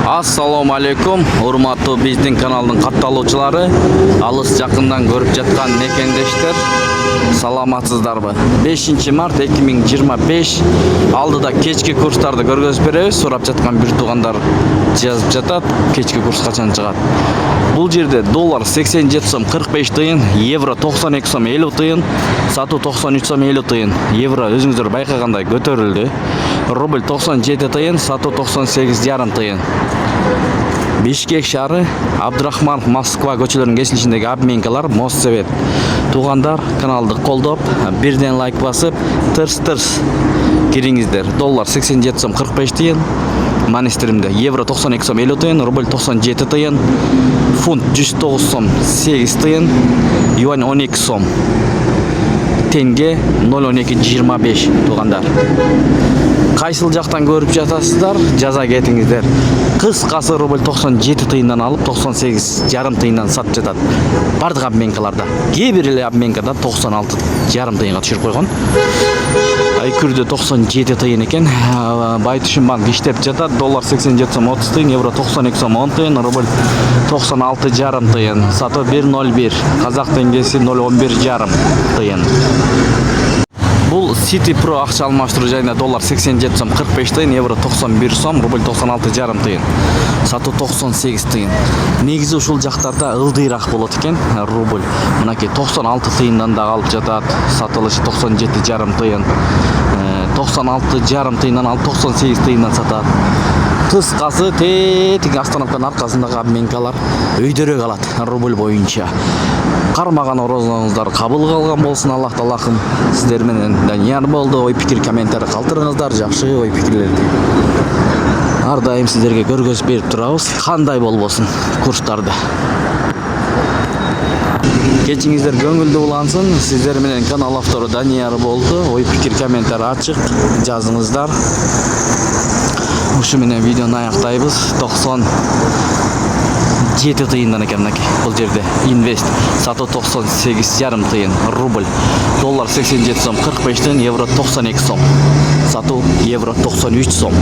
Assalamu alaikum, урматтуу биздин каналдын катталуучулары, алыс жакындан көрүп жаткан мекендештер, саламатсыздарбы? 5 март 2025 алдыда кечки курстарды көргөзүп беребиз. Сурап жаткан бир туугандар жазып жатат, кечки курс качан чыгат. Бул жерде доллар 87 сом 45 тыйын, евро 92 сом 50 тыйын, сатуу 93 сом 50 тыйын. Евро өзүңүздөр байкагандай көтөрүлдү. Рубль 97 тыйын, сатуу 98,5 тыйын. Бишкек шаары, Абдрахманов, Москва көчөлөрүнүн кесинишиндеги обменкалар, Моссовет. Туугандар, каналды колдоп, бирден лайк басып, тырс-тырс кириңиздер. Доллар 87 сом 45 тыйын, манистеримде евро 92 сом 50 тыйын, рубль 97 тыйын, фунт 109 сом 8 тыйын, юань 12 сом, тенге 0,1225 туугандар. Кайсыл жактан көрүп жатасыздар, жаза кетиңиздер. Кыскасы рубль 97 тыйындан алып 98,5 тыйындан сатып жатат. Бардык обменкаларда. Кээ бир эле обменкада 96,5 тыйынга түшүрүп койгон. Айкүрдө 97 тыйын экен. Байтушун банк иштеп жатат. Доллар 87 сом 30 тыйын, евро 92 сом 10 тыйын, рубль 96,5 тыйын. Сатуу 1,01. Казак теңгеси 0,11,5 тыйын. Бул City Pro акча алмаштыруу жайында доллар 87 сом 45 тыйын, евро 91 сом, рубль 96,5 тыйын. Сатуу 98 тыйын. Негизи ушул жактарда ылдыйраак болот экен рубль. Мынакей 96 тыйындан да алып жатат. Сатылышы 97,5 тыйын. 96,5 тыйындан алып 98 тыйындан сатат. Кыскасы тетиң остановканын аркасындагы обменкалар өйдөрөк алат рубль боюнча. Кармаган орозуңуздар кабыл калган болсун. Аллах таалахым сиздер менен Данияр болду. Ой пикир комментарий калтырыңыздар, жакшы ой пикирлерди. Ар дайым сиздерге көргөзүп берип турабыз, кандай болбосун курстарды. Кечиңиздер көңүлдүү улансын. Сиздер менен канал автору Данияр болду. Ой пикир комментарий ачык, жазыңыздар. Ушу менен видеону аяктайбыз. 97 тыйындан экен мынакей. Бул жерде инвест. Сатуу 98,5 тыйын, рубль. Доллар 87 сом 45 тыйын, евро 92 сом. Сатуу евро 93 сом.